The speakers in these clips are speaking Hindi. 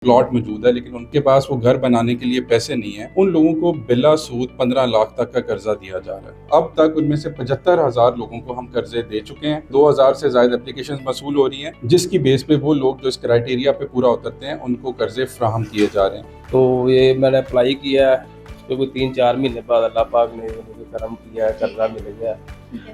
प्लॉट मौजूद है लेकिन उनके पास वो घर बनाने के लिए पैसे नहीं है, उन लोगों को बिला सूद 15 लाख तक का कर्जा दिया जा रहा है। अब तक उनमें से 75,000 लोगों को हम कर्जे दे चुके हैं। 2000 से ज्यादा एप्लीकेशन मसूल हो रही हैं, जिसकी बेस पे वो लोग जो इस क्राइटेरिया पे पूरा उतरते हैं उनको कर्जे फ्राहम किए जा रहे हैं। तो ये मैंने अप्लाई किया है, तो कोई 3-4 महीने बाद अल्लाह पाक ने मुझे करम किया है, कर्जा मिल गया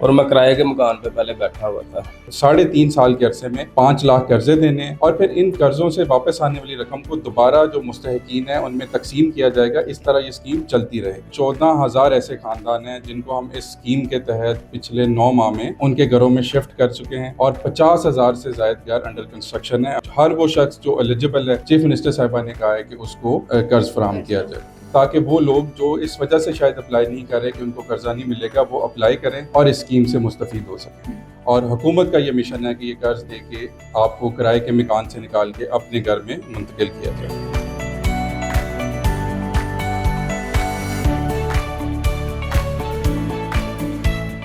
और मैं किराए के मकान पे पहले बैठा हुआ था। 3.5 साल के अरसे में 5 लाख कर्जे देने हैं और फिर इन कर्जों से वापस आने वाली रकम को दोबारा जो मुस्तहिकीन है उनमें तकसीम किया जाएगा। इस तरह ये स्कीम चलती रहे। 14,000 ऐसे खानदान हैं जिनको हम इस स्कीम के तहत पिछले 9 माह में उनके घरों में शिफ्ट कर चुके हैं और 50,000 से ज्यादा घर अंडर कंस्ट्रक्शन है। हर वो शख्स जो एलिजिबल है, चीफ मिनिस्टर साहिबा ने कहा है कि उसको कर्ज फराहम किया जाए, ताकि वो लोग जो इस वजह से शायद अप्लाई नहीं कर रहे कि उनको कर्जा नहीं मिलेगा, वो अप्लाई करें और इस स्कीम से मुस्तफीद हो सकें। और हुकूमत का ये मिशन है कि ये कर्ज दे के आपको किराए के मकान से निकाल के अपने घर में मुंतकिल किया जाए।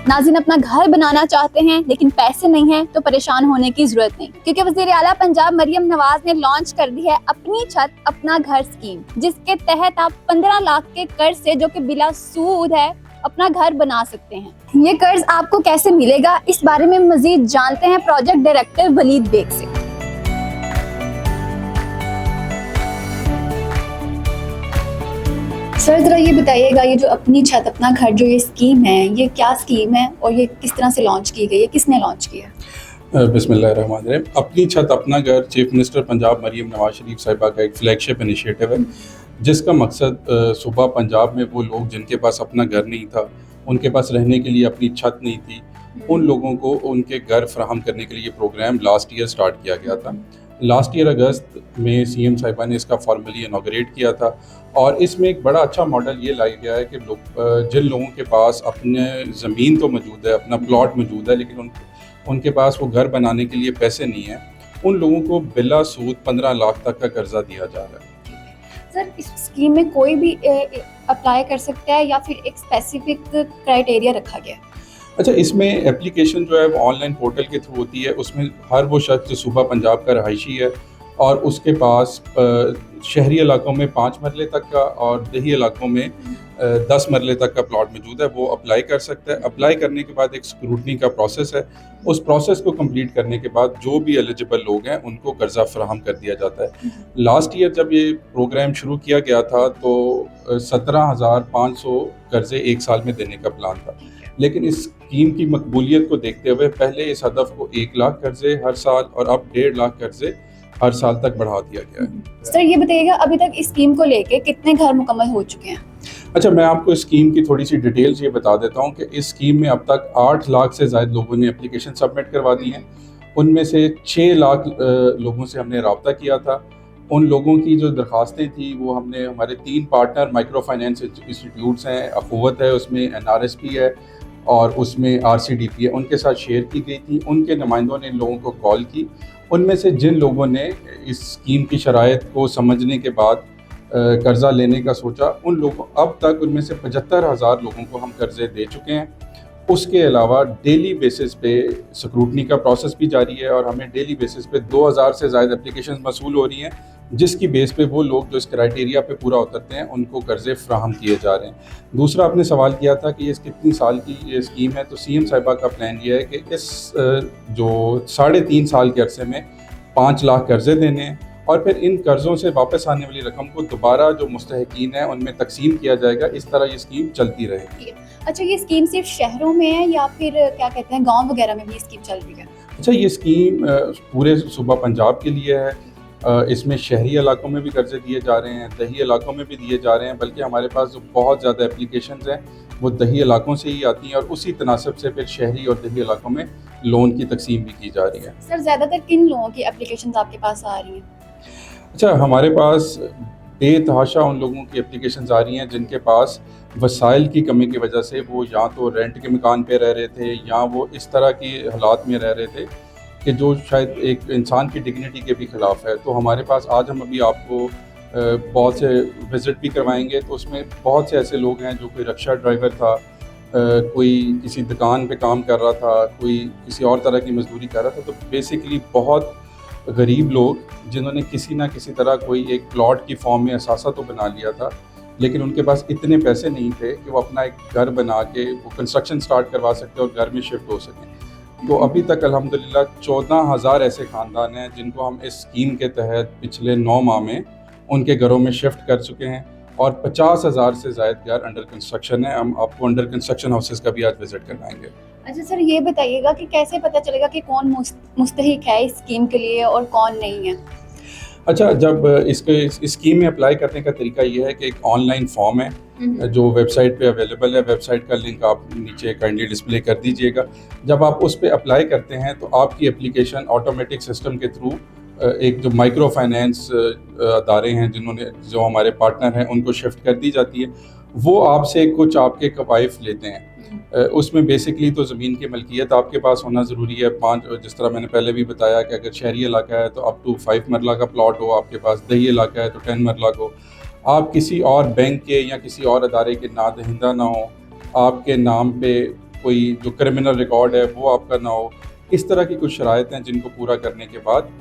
नाज़रीन, अपना घर बनाना चाहते हैं लेकिन पैसे नहीं हैं तो परेशान होने की जरूरत नहीं, क्योंकि वज़ीर आला पंजाब मरियम नवाज ने लॉन्च कर दी है अपनी छत अपना घर स्कीम, जिसके तहत आप 15 लाख के कर्ज से, जो कि बिला सूद है, अपना घर बना सकते हैं। ये कर्ज आपको कैसे मिलेगा, इस बारे में मजीद जानते हैं प्रोजेक्ट डायरेक्टर वलीद बेग से। सर, जरा ये बताइएगा, ये जो अपनी छत अपना घर जो ये स्कीम है, ये क्या स्कीम है और ये किस तरह से लॉन्च की गई है, किसने लॉन्च किया है? बिस्मिल्लाहिर्रहमानिर्रहीम। अपनी छत अपना घर चीफ मिनिस्टर पंजाब मरियम नवाज शरीफ साहिबा का एक फ्लैगशिप इनिशिएटिव है, जिसका मकसद सूबा पंजाब में वो लोग जिनके पास अपना घर नहीं था, उनके पास रहने के लिए अपनी छत नहीं थी, उन लोगों को उनके घर फराहम करने के लिए प्रोग्राम लास्ट ईयर स्टार्ट किया गया था। लास्ट ईयर अगस्त में सीएम साहिबा ने इसका फॉर्मली इनॉग्रेट किया था और इसमें एक बड़ा अच्छा मॉडल ये लाया गया है कि जिन लोगों के पास अपने ज़मीन तो मौजूद है, अपना प्लॉट मौजूद है, लेकिन उनके पास वो घर बनाने के लिए पैसे नहीं है, उन लोगों को बिला सूद 15 लाख तक का कर्जा दिया जा रहा है। सर, इस स्कीम में कोई भी अप्लाई कर सकता है या फिर एक स्पेसिफिक क्राइटेरिया रखा गया है? अच्छा, इसमें एप्लीकेशन जो है वो ऑनलाइन पोर्टल के थ्रू होती है। उसमें हर वो शख्स जो सूबा पंजाब का रहायशी है और उसके पास शहरी इलाकों में 5 मरले तक का और देही इलाकों में 10 मरले तक का प्लॉट मौजूद है, वो अप्लाई कर सकता है। अप्लाई करने के बाद एक स्क्रूटनी का प्रोसेस है, उस प्रोसेस को कंप्लीट करने के बाद जो भी एलिजिबल लोग हैं उनको कर्जा फराहम कर दिया जाता है। लास्ट ईयर जब ये प्रोग्राम शुरू किया गया था तो 17,500 कर्जे एक साल में देने का प्लान था, लेकिन इस स्कीम की मकबूलियत को देखते हुए पहले इस हदफ को 1 लाख कर्जे हर साल और अब 1.5 लाख कर्जे हर साल तक बढ़ा दिया गया है। सर, ये बताइएगा, अभी तक इस स्कीम को लेके कितने घर मुकम्मल हो चुके हैं? अच्छा, मैं आपको इस स्कीम की थोड़ी सी डिटेल्स ये बता देता हूँ कि इस स्कीम में अब तक 8 लाख से ज़्यादा लोगों ने एप्लीकेशन सबमिट करवा दी हैं। उनमें से 6 लाख लोगों से हमने रब्ता किया था। उन लोगों की जो दरख्वास्तें थी वो हमने हमारे 3 पार्टनर माइक्रो फाइनेंस इंस्टीट्यूट्स हैं, अखुवत है, उसमें NRSP है और उसमें RCDP है, उनके साथ शेयर की गई थी। उनके नुमाइंदों ने इन लोगों को कॉल की। उनमें से जिन लोगों ने इस स्कीम की शराइत को समझने के बाद कर्ज़ा लेने का सोचा, उन लोगों अब तक उनमें से 75,000 लोगों को हम कर्ज़े दे चुके हैं। उसके अलावा डेली बेसिस पे स्क्रूटनी का प्रोसेस भी जारी है और हमें डेली बेसिस पे 2000 से ज़्यादा एप्लीकेशन मसूल हो रही हैं, जिसकी बेस पे वो लोग जो इस क्राइटेरिया पे पूरा उतरते हैं उनको कर्जे फ्राहम किए जा रहे हैं। दूसरा, आपने सवाल किया था कि ये कितनी साल की ये स्कीम है, तो सीएम साहिबा का प्लान ये है कि इस जो 3.5 साल के अरसे में 5 लाख कर्जे देने हैं और फिर इन कर्जों से वापस आने वाली रकम को दोबारा जो मुस्तहिकीन है उनमें तकसीम किया जाएगा। इस तरह ये स्कीम चलती रहेगी। अच्छा, ये स्कीम सिर्फ शहरों में है या फिर क्या कहते हैं गांव वगैरह में भी स्कीम चल रही है? अच्छा, ये स्कीम पूरे सूबा पंजाब के लिए है। इसमें शहरी इलाकों में भी कर्जे दिए जा रहे हैं, दही इलाकों में भी दिए जा रहे हैं, बल्कि हमारे पास जो बहुत ज़्यादा एप्लीकेशंस हैं वो दही इलाकों से ही आती हैं और उसी तनासब से फिर शहरी और दही इलाकों में लोन की तकसीम भी की जा रही है। सर, ज़्यादातर किन लोगों की एप्लीकेशंस आपके पास आ रही हैं? अच्छा, हमारे पास बेतहाशा उन लोगों की एप्लीकेशंस आ रही हैं जिनके पास वसाइल की कमी की वजह से वो या तो रेंट के मकान पे रह रहे थे या वो इस तरह की हालात में रह रहे थे कि जो शायद एक इंसान की डिग्निटी के भी ख़िलाफ़ है। तो हमारे पास आज हम अभी आपको बहुत से विज़िट भी करवाएंगे, तो उसमें बहुत से ऐसे लोग हैं जो कोई रिक्शा ड्राइवर था, कोई किसी दुकान पे काम कर रहा था, कोई किसी और तरह की मजदूरी कर रहा था। तो बेसिकली बहुत गरीब लोग जिन्होंने किसी ना किसी तरह कोई एक प्लॉट की फॉर्म में असासा तो बना लिया था, लेकिन उनके पास इतने पैसे नहीं थे कि वो अपना एक घर बना के वो कंस्ट्रक्शन स्टार्ट करवा सकते और घर में शिफ्ट हो सकें। तो अभी तक अल्हम्दुलिल्लाह 14,000 ऐसे ख़ानदान हैं जिनको हम इस स्कीम के तहत पिछले 9 माह में उनके घरों में शिफ्ट कर चुके हैं और 50,000 से ज़ायद घर अंडर कंस्ट्रक्शन है। हम आपको अंडर कंस्ट्रक्शन हाउसेस का भी आज विज़िट करवाएंगे। अच्छा सर, ये बताइएगा कि कैसे पता चलेगा कि कौन मुस्तहिक है इस स्कीम के लिए और कौन नहीं है? अच्छा, जब इस स्कीम में अप्लाई करने का तरीका ये है कि एक ऑनलाइन फॉर्म है जो वेबसाइट पे अवेलेबल है। वेबसाइट का लिंक आप नीचे काइंडली डिस्प्ले कर दीजिएगा। जब आप उस पर अप्लाई करते हैं तो आपकी एप्लीकेशन ऑटोमेटिक सिस्टम के थ्रू एक जो माइक्रो फाइनेंस अदारे हैं जो हमारे पार्टनर हैं उनको शिफ्ट कर दी जाती है। वो आपसे कुछ आपके कवाइफ लेते हैं। उसमें बेसिकली तो ज़मीन की मलकियत आपके पास होना ज़रूरी है। 5, जिस तरह मैंने पहले भी बताया कि अगर शहरी इलाका है तो अप टू 5 मरला का प्लॉट हो आपके पास, दही इलाका है तो 10 मरला को, आप किसी और बैंक के या किसी और अदारे के नादहिंदा ना हो, आपके नाम पे कोई जो क्रिमिनल रिकॉर्ड है वो आपका ना हो। इस तरह की कुछ शराइत हैं जिनको पूरा करने के बाद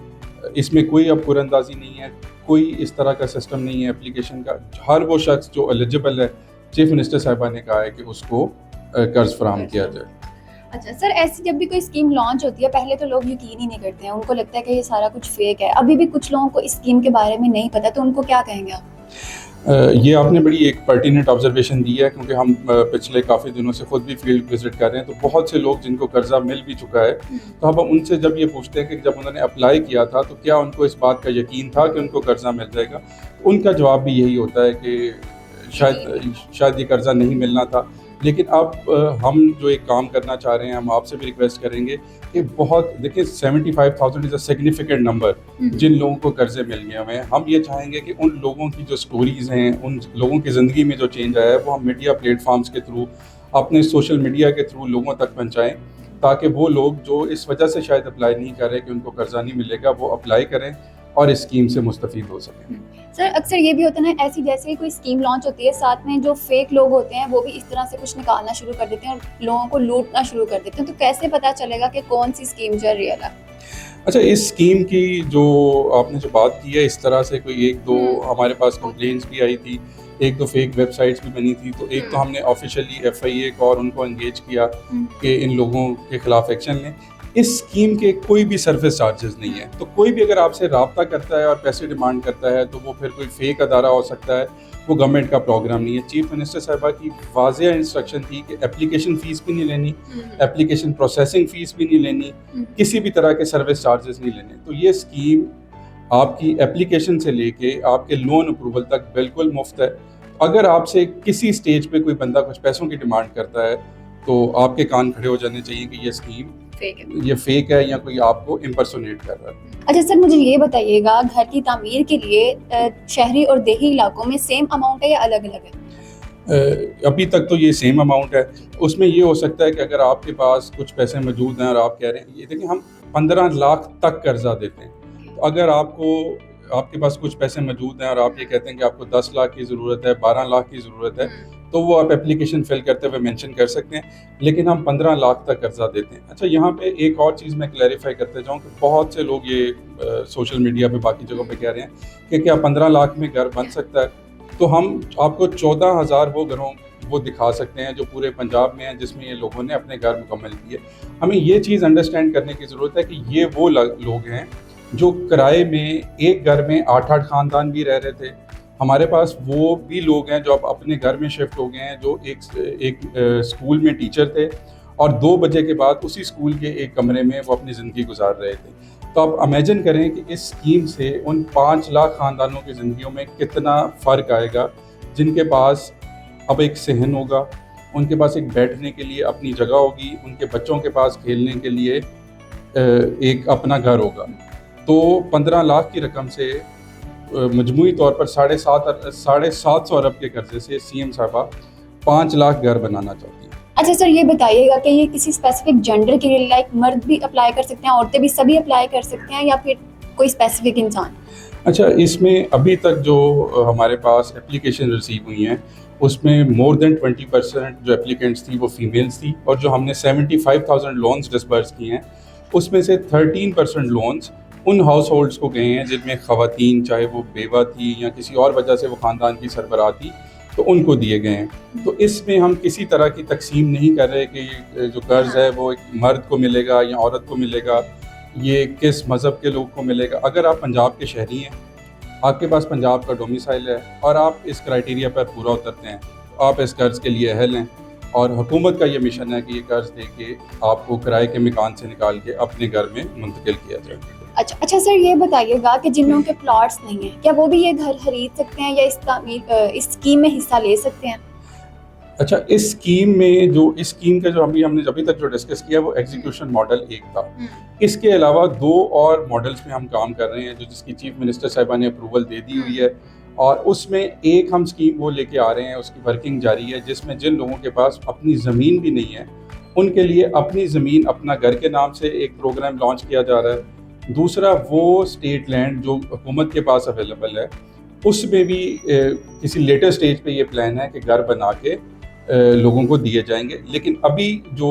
इसमें कोई अब कुरंदाजी नहीं है, कोई इस तरह का सिस्टम नहीं है एप्लीकेशन का। हर वो शख्स जो एलिजिबल है, चीफ मिनिस्टर साहिबा ने कहा है कि उसको कर्ज फराहम किया जाए। अच्छा सर, ऐसी जब भी कोई स्कीम लॉन्च होती है पहले तो लोग यकीन ही नहीं करते हैं, उनको लगता है कि ये सारा कुछ फेक है। अभी भी कुछ लोगों को इस स्कीम के बारे में नहीं पता, तो उनको क्या कहेंगे आप? ये आपने बड़ी एक पर्टिनेंट ऑब्जर्वेशन दी है, क्योंकि हम पिछले काफ़ी दिनों से खुद भी फील्ड विजिट कर रहे हैं। तो बहुत से लोग जिनको कर्जा मिल भी चुका है, तो हम उनसे जब ये पूछते हैं कि जब उन्होंने अप्लाई किया था तो क्या उनको इस बात का यकीन था कि उनको कर्जा मिल जाएगा, उनका जवाब भी यही होता है कि शायद ये कर्जा नहीं मिलना था। लेकिन अब हम जो एक काम करना चाह रहे हैं, हम आपसे भी रिक्वेस्ट करेंगे कि बहुत देखिए 75,000 इज़ अ सिग्निफिकेंट नंबर जिन लोगों को कर्जे मिल गए हुए हैं। हम ये चाहेंगे कि उन लोगों की जो स्टोरीज़ हैं, उन लोगों की ज़िंदगी में जो चेंज आया है, वो हम मीडिया प्लेटफॉर्म्स के थ्रू, अपने सोशल मीडिया के थ्रू लोगों तक पहुँचाएँ, ताकि वो लोग जो इस वजह से शायद अप्लाई नहीं कर रहे कि उनको कर्जा नहीं मिलेगा, वो अप्लाई करें और इस स्कीम से मुस्तफ़ीद हो सकें। सर, अक्सर ये भी होता है ना, ऐसी जैसे ही कोई स्कीम लॉन्च होती है, साथ में जो फेक लोग होते हैं वो भी इस तरह से कुछ निकालना शुरू कर देते हैं और लोगों को लूटना शुरू कर देते हैं। तो कैसे पता चलेगा कि कौन सी स्कीम जो रियल है? अच्छा, इस स्कीम की जो आपने जो बात की है, इस तरह से कोई 1-2 हमारे पास कंप्लेंट्स भी आई थी, 1-2 फेक वेबसाइट्स भी बनी थी। तो एक तो हमने ऑफिशियली FIA को और उनको एंगेज किया कि इन लोगों के खिलाफ एक्शन लें। इस स्कीम के कोई भी सर्विस चार्जेस नहीं है, तो कोई भी अगर आपसे रब्ता करता है और पैसे डिमांड करता है तो वो फिर कोई फेक अदारा हो सकता है, वो गवर्नमेंट का प्रोग्राम नहीं है। चीफ मिनिस्टर साहिबा की वाज़ेह इंस्ट्रक्शन थी कि एप्लीकेशन फ़ीस भी नहीं लेनी, एप्लीकेशन प्रोसेसिंग फ़ीस भी नहीं लेनी, किसी भी तरह के सर्विस चार्जेस नहीं लेने। तो ये स्कीम आपकी एप्लीकेशन से लेके आपके लोन अप्रूवल तक बिल्कुल मुफ्त है। अगर आपसे किसी स्टेज पे कोई बंदा कुछ पैसों की डिमांड करता है तो आपके कान खड़े हो जाने चाहिए कि ये स्कीम ये फेक है या कोई आपको इम्पर्सोनेट कर रहा है। अच्छा सर, मुझे ये बताइएगा, घर की तामीर के लिए शहरी और देही इलाकों में सेम अमाउंट है या अलग अलग है? अभी तक तो ये सेम अमाउंट है। उसमें ये हो सकता है कि अगर आपके पास कुछ पैसे मौजूद हैं और आप कह रहे हैं, ये देखिए हम 15 लाख तक कर्जा देते हैं, तो अगर आपके पास कुछ पैसे मौजूद हैं और आप ये कहते हैं कि आपको 10 लाख की ज़रूरत है, 12 लाख की ज़रूरत है, तो वो आप एप्लीकेशन फिल करते हुए मेंशन कर सकते हैं, लेकिन हम 15 लाख तक कर्जा देते हैं। अच्छा, यहाँ पे एक और चीज़ मैं क्लैरिफाई करते जाऊँ कि बहुत से लोग ये सोशल मीडिया पे बाकी जगहों पे कह रहे हैं कि क्या 15 लाख में घर बन सकता है। तो हम आपको 14,000 वो घरों वो दिखा सकते हैं जो पूरे पंजाब में हैं जिसमें ये लोगों ने अपने घर मुकम्मल किए। हमें ये चीज़ अंडरस्टैंड करने की ज़रूरत है कि ये वो लोग हैं जो किराए में एक घर में 8-8 ख़ानदान भी रह रहे थे। हमारे पास वो भी लोग हैं जो अब अपने घर में शिफ्ट हो गए हैं, जो एक स्कूल में टीचर थे और 2 बजे के बाद उसी स्कूल के एक कमरे में वो अपनी ज़िंदगी गुजार रहे थे। तो आप इमेजिन करें कि इस स्कीम से उन 5 लाख ख़ानदानों की ज़िंदगियों में कितना फ़र्क आएगा, जिनके पास अब एक सहन होगा, उनके पास एक बैठने के लिए अपनी जगह होगी, उनके बच्चों के पास खेलने के लिए एक अपना घर होगा। तो 15 लाख की रकम से मजमूई तौर पर 750 अरब के कर्जे से CM साहबा 5 लाख घर बनाना चाहती हैं। अच्छा सर, ये बताइएगा कि ये किसी स्पेसिफिक जेंडर के लिए, लाइक मर्द भी अप्लाई कर सकते हैं, औरतें भी सभी अप्लाई कर सकते हैं, या फिर कोई स्पेसिफिक इंसान? अच्छा, इसमें अभी तक जो हमारे पास एप्लीकेशन रिसीव हुई हैं उसमें मोर देन 20% जो एप्लीकेंट्स थी वो फीमेल्स थी, और जो हमने 75,000 लोन्स डिसबर्स किए हैं उसमें से 13% लोन्स उन हाउस होल्ड्स को गए हैं जिनमें ख़वातीन, चाहे वो बेवा थी या किसी और वजह से वो ख़ानदान की सरबराह थी, तो उनको दिए गए हैं। तो इसमें हम किसी तरह की तकसीम नहीं कर रहे कि ये जो कर्ज़ है वो एक मर्द को मिलेगा या औरत को मिलेगा, ये किस मज़हब के लोग को मिलेगा। अगर आप पंजाब के शहरी हैं, आपके पास पंजाब का डोमिसाइल है और आप इस क्राइटेरिया पर पूरा उतरते हैं, तो आप इस कर्ज़ के लिए अहल हैं। और हुकूमत का ये मिशन है कि ये कर्ज़ दे के आपको किराए के मकान से निकाल के अपने घर में मुंतकिल किया जाए। अच्छा सर, ये बताइएगा कि जिन लोगों के प्लॉट्स नहीं हैं, क्या वो भी ये घर खरीद सकते हैं या इस स्कीम में हिस्सा ले सकते हैं? अच्छा, इस स्कीम में इस स्कीम का जो अभी तक जो डिस्कस किया वो एग्जीक्यूशन मॉडल एक था। इसके अलावा 2 और मॉडल्स में हम काम कर रहे हैं जिसकी चीफ मिनिस्टर साहिबा ने अप्रूवल दे दी हुई है, और उसमें एक हम स्कीम वो लेके आ रहे हैं, उसकी वर्किंग जारी है, जिसमें जिन लोगों के पास अपनी ज़मीन भी नहीं है उनके लिए अपनी ज़मीन अपना घर के नाम से एक प्रोग्राम लॉन्च किया जा रहा है। दूसरा, वो स्टेट लैंड जो हुकूमत के पास अवेलेबल है उसमें भी किसी लेटर स्टेज पे ये प्लान है कि घर बना के लोगों को दिए जाएंगे। लेकिन अभी जो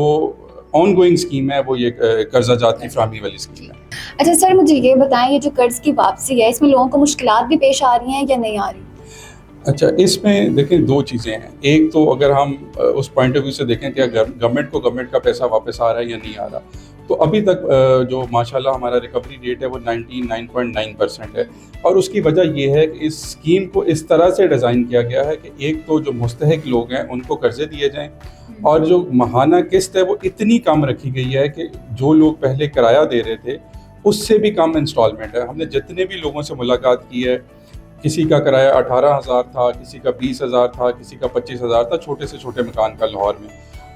ऑन गोइंग स्कीम है वो ये कर्जा जात की फ्राहमी वाली स्कीम है। अच्छा सर, मुझे ये बताएं, ये जो कर्ज की वापसी है इसमें लोगों को मुश्किलात भी पेश आ रही हैं या नहीं आ रही? अच्छा, इसमें देखें 2 चीज़ें हैं। एक तो अगर हम उस पॉइंट ऑफ व्यू से देखें कि गवर्नमेंट का पैसा वापस आ रहा है या नहीं आ रहा, तो अभी तक जो माशाल्लाह हमारा रिकवरी रेट है वो 99.9% है। और उसकी वजह ये है कि इस स्कीम को इस तरह से डिज़ाइन किया गया है कि एक तो जो मुस्तहिक लोग हैं उनको कर्जे दिए जाएं, और जो माहाना किस्त है वो इतनी कम रखी गई है कि जो लोग पहले किराया दे रहे थे उससे भी कम इंस्टॉलमेंट है। हमने जितने भी लोगों से मुलाकात की है, किसी का किराया 18,000 था, किसी का 20,000 था, किसी का 25,000 था, छोटे से छोटे मकान का लाहौर में,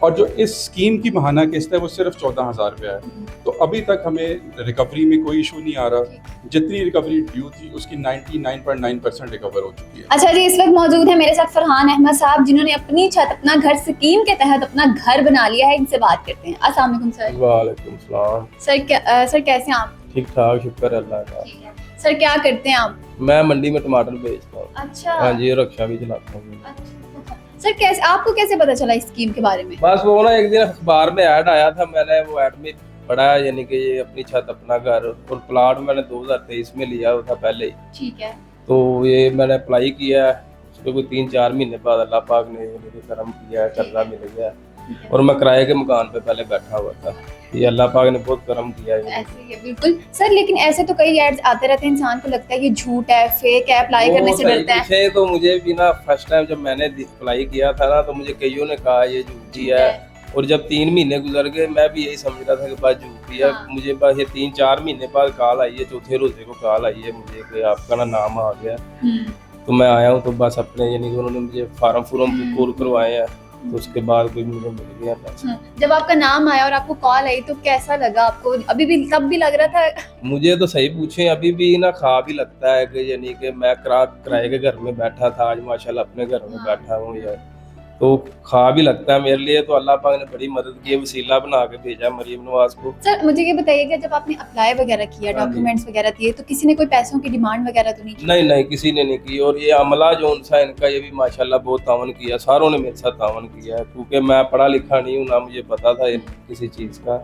और जो इस स्कीम की माहाना किस्त है वो सिर्फ 14,000 रुपया है। तो अभी तक हमें रिकवरी में कोई इशू नहीं आ रहा। जितनी रिकवरी ड्यू थी उसकी 99.9% रिकवर हो चुकी है। अच्छा जी, इस वक्त मौजूद है मेरे साथ फरहान अहमद साहब, जिन्होंने अपनी छत अपना घर स्कीम के तहत अपना घर बना लिया है। इनसे बात करते हैं। अस्सलाम वालेकुम सर। वालेकुम सलाम। सर कैसे हैं आप? ठीक ठाक, शुक्र अल्लाह का। सर क्या करते हैं आप? मैं मंडी में टमाटर बेचता हूँ। अच्छा। हाँ जी, रक्षा भी चलाता हूँ। अच्छा। सर आपको कैसे पता चला इस स्कीम के बारे में? बस वो ना एक दिन अखबार में ऐड आया था, मैंने वो ऐड में पढ़ा, यानी कि ये अपनी छत अपना घर, और प्लाट मैंने 2023 में लिया था पहले ही। ठीक है। तो ये मैंने अप्लाई किया, उसके कोई 3-4 महीने बाद अल्लाह पाक ने मुझे करम किया, कर्जा मिल गया, और मैं किराए के मकान पे पहले बैठा हुआ था। ये अल्लाह पाक ने बहुत करम किया है। ऐसे ही है बिल्कुल सर, लेकिन ऐसे तो कई एड्स आते रहते हैं, इंसान को लगता है ये झूठ है, फेक है, अप्लाई करने से डरता है। तो मुझे भी ना फर्स्ट टाइम जब मैंने अप्लाई किया था ना, तो मुझे कईयों ने कहा ये झूठी है, और जब 3 महीने गुजर गए मैं भी यही समझ रहा था कि बात झूठी है। हाँ। मुझे बस ये 3-4 महीने बाद कॉल आई है, चौथे रोजे को कॉल आई है मुझे कि आपका ना नाम आ गया। तो मैं आया हूँ, तो बस अपने यानी कि उन्होंने मुझे फार्म पूरा करवाए हैं, तो उसके बाद कोई मुझे मिल गया पैसा। जब आपका नाम आया और आपको कॉल आई तो कैसा लगा आपको? अभी भी तब भी लग रहा था? मुझे तो सही पूछे, अभी भी ना ख्वाब ही लगता है कि यानी कि मैं किराए के घर में बैठा था, आज माशाल्लाह अपने घर में बैठा हूँ यार, तो ख्वाब ही लगता है मेरे लिए। तो अल्लाह पाक ने बड़ी मदद की, वसीला बना के भेजा मरियम नवाज को। सर मुझे ये बताइएगा, जब आपने अप्लाई वगैरह किया, डॉक्यूमेंट्स वगैरह दिए, तो किसी ने कोई पैसों की डिमांड वगैरह तो नहीं की? नहीं, किसी ने नहीं की। और ये अमला जो उनसा इनका, ये भी माशाल्लाह बहुत तावन किया, सारों ने मेरे साथ तावन किया है, क्योंकि मैं पढ़ा लिखा नहीं हूँ, ना मुझे पता था किसी चीज़ का,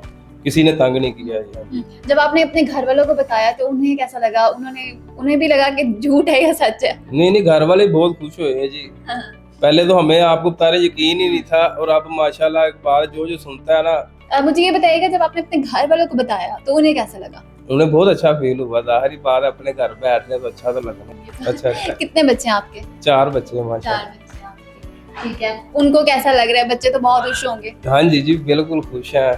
किसी ने तंग नहीं किया है। जब आपने अपने घर वालों को बताया तो उन्हें कैसा लगा? उन्हें भी लगा कि झूठ है या सच है? नहीं, घर वाले बहुत खुश हुए हैं जी। हाँ। पहले तो हमें आपको बता रहे यकीन ही नहीं था, और अब माशाल्लाह एक बात जो सुनता है ना। मुझे ये बताइएगा, जब आपने अपने घर वालों को बताया तो उन्हें कैसा लगा? उन्हें बहुत अच्छा फील हुआ, जाहिर बात है, अपने घर बैठ रहे तो अच्छा तो लगना। अच्छा। कितने बच्चे हैं आपके? 4 बच्चे हैं माशाल्लाह। 4 बच्चे आपके, ठीक है। उनको कैसा लग रहा है? बच्चे तो बहुत खुश होंगे। हाँ जी, बिल्कुल खुश हैं।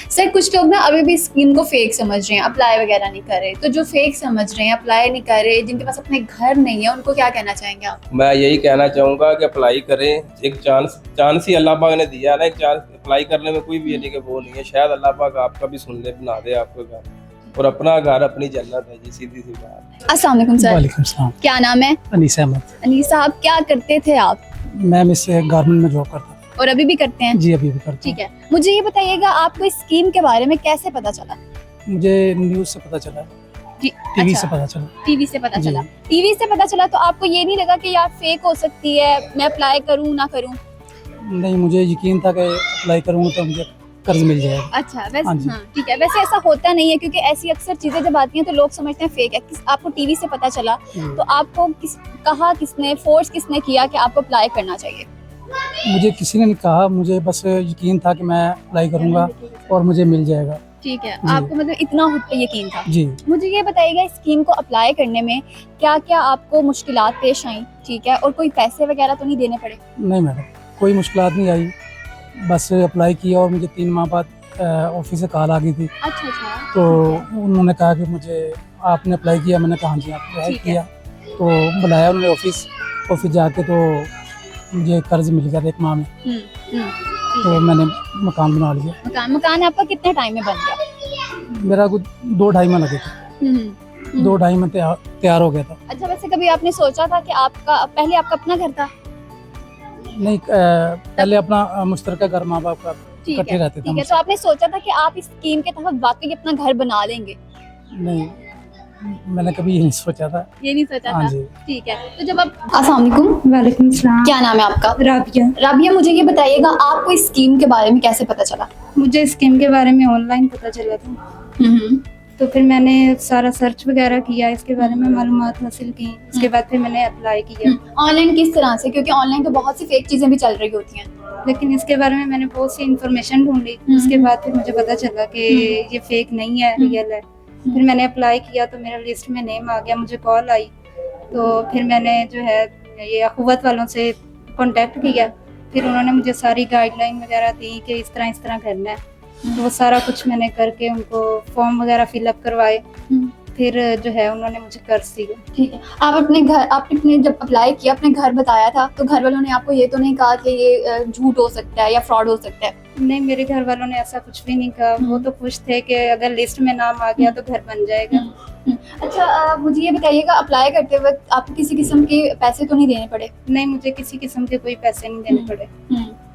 सर कुछ लोग ना अभी भी स्कीम को फेक समझ रहे हैं, अप्लाई वगैरह नहीं कर रहे, तो जो फेक समझ रहे हैं, अप्लाई नहीं कर रहे, जिनके पास अपने घर नहीं है, उनको क्या कहना चाहेंगे आप? मैं यही कहना चाहूँगा कि अप्लाई करें, एक चांस ही अल्लाह पाक ने दिया ना, एक चांस अप्लाई करने में कोई भी यानी कि वो नहीं है, शायद अल्लाह पाक आपका भी सुन ले, बना दे आपका घर, और अपना घर अपनी जन्नत है जी, सीधी सी बात। अस्सलाम वालेकुम सर। वालेकुम सलाम। क्या नाम है? अनीस अहमद। अली साहब, क्या करते थे आप? मैम इससे गारमेंट में जॉब करता था। और अभी भी करते हैं? जी, अभी भी करता हूँ। ठीक है। मुझे ये बताइएगा, आपको इस स्कीम के बारे में कैसे पता चला? मुझे न्यूज़ से पता चला, टीवी से पता चला। टीवी से पता जी। चला। टीवी से पता चला तो आपको ये नहीं लगा कि यार फेक हो सकती है, मैं अप्लाई करूँ ना करूँ? नहीं, मुझे यकीन था कि अप्लाई करूँगा तो मुझे कर्ज मिल जाएगा। अच्छा हाँ वैसे जी। हाँ ठीक है, वैसे ऐसा होता नहीं है क्योंकि ऐसी अक्सर चीजें जब आती हैं तो लोग समझते हैं फेक है। आपको टीवी से पता चला तो आपको किसने फोर्स किसने किया कि आपको अप्लाई करना चाहिए? मुझे किसी ने नहीं कहा, मुझे बस यकीन था कि मैं अप्लाई करूंगा और मुझे मिल जाएगा। ठीक है, जी। आपको मतलब इतना खुद पे यकीन था। जी। मुझे ये बताइएगा इस स्कीम को अप्लाई करने में क्या क्या आपको मुश्किलात पेश आई? ठीक है, और कोई पैसे वगैरह तो नहीं देने पड़े? नहीं मैडम, कोई मुश्किलात नहीं आई, बस अप्लाई किया और मुझे 3 माह बाद ऑफिस से कॉल आ गई थी। अच्छा अच्छा। तो उन्होंने कहा कि मुझे आपने अप्लाई किया, मैंने कहा हाँ जी आपने अप्लाई ठीक है। किया। तो बुलाया उन्होंने ऑफिस जाके तो मुझे कर्ज मिल गया था 1 माह में। ठीक तो है। मैंने मकान बना लिया। मकान आपका कितने टाइम में बन गया? मेरा कुछ 2-2.5 माह लगे थे, 2-2.5 माह तैयार हो गया था। अच्छा, वैसे कभी आपने सोचा था कि पहले आपका अपना घर था? नहीं, पहले अपना मुश्तरका घर माँ बाप का ठीक इकट्ठे है, रहते थे ठीक है। तो आपने सोचा था कि आप इस स्कीम के तहत वाकई अपना घर बना लेंगे? नहीं, मैंने कभी ये नहीं सोचा था। ये नहीं सोचा हाँ था? जी। ठीक है। तो जब आप अस्सलाम वालेकुम, वालेकुम सलाम। क्या नाम है आपका? राबिया। राबिया, मुझे ये बताइएगा आपको इस स्कीम के बारे में कैसे पता चला? मुझे स्कीम के बारे में ऑनलाइन पता चला था, तो फिर मैंने सारा सर्च वगैरह किया, इसके बारे में मालूमात हासिल की। इसके बाद फिर मैंने अप्लाई किया। ऑनलाइन किस तरह से? क्योंकि ऑनलाइन तो बहुत सी फेक चीजें भी चल रही होती हैं। लेकिन इसके बारे में मैंने बहुत सी इंफॉर्मेशन ढूंढी। उसके बाद फिर मुझे पता चला कि ये फेक नहीं है, रियल है। फिर मैंने अप्लाई किया तो मेरा लिस्ट में नेम आ गया, मुझे कॉल आई। तो फिर मैंने जो है ये अखुवत वालों से कांटेक्ट किया। फिर उन्होंने मुझे सारी गाइडलाइन वगैरह दी कि इस तरह करना है। तो वो सारा कुछ मैंने करके उनको फॉर्म वगैरह फिलअप करवाए। फिर जो है उन्होंने मुझे कर्ज दिया। ठीक है। आपने जब अप्लाई किया अपने घर बताया था तो घर वालों ने आपको ये तो नहीं कहा कि ये झूठ हो सकता है या फ्रॉड हो सकता है? नहीं, मेरे घर वालों ने ऐसा कुछ भी नहीं कहा। वो तो खुश थे कि अगर लिस्ट में नाम आ गया तो घर बन जाएगा। अच्छा, मुझे ये बताइएगा अप्लाई करते वक्त आपको किसी किस्म के पैसे तो नहीं देने पड़े? नहीं, मुझे किसी किस्म के कोई पैसे नहीं देने पड़े।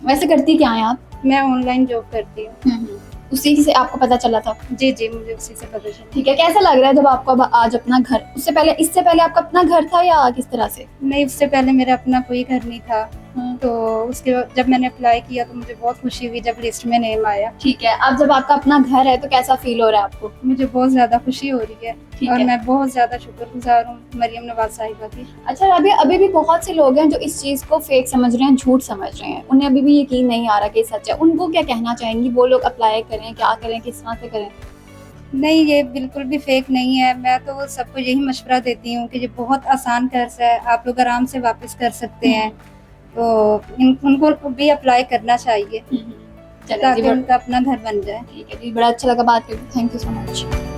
वैसे करती क्या है आप? मैं ऑनलाइन जॉब करती हूँ। उसी से आपको पता चला था? जी जी, मुझे उसी से पता चला। ठीक है। कैसा लग रहा है जब आपको आज अपना घर, इससे पहले आपका अपना घर था या किस तरह से? नहीं, उससे पहले मेरा अपना कोई घर नहीं था। तो उसके बाद जब मैंने अप्लाई किया तो मुझे बहुत खुशी हुई जब लिस्ट में नेम आया। ठीक है। अब जब आपका अपना घर है तो कैसा फील हो रहा है आपको? मुझे बहुत ज्यादा खुशी हो रही है और मैं बहुत ज्यादा शुक्रगुजार हूँ मरियम नवाज साहिबा की। अच्छा अभी भी बहुत से लोग हैं जो इस चीज को फेक समझ रहे हैं, झूठ समझ रहे हैं, उन्हें अभी भी यकीन नहीं आ रहा कि सच है। उनको क्या कहना चाहेंगी? वो लोग अप्लाई करें, क्या करें, किस तरह से करें? नहीं, ये बिल्कुल भी फेक नहीं है। मैं तो सबको यही मशवरा देती हूँ कि ये बहुत आसान कर्ज है, आप लोग आराम से वापस कर सकते हैं। तो उनको भी अप्लाई करना चाहिए ताकि उनका अपना घर बन जाए। ठीक है जी, बड़ा अच्छा लगा बात करके। Thank you so much.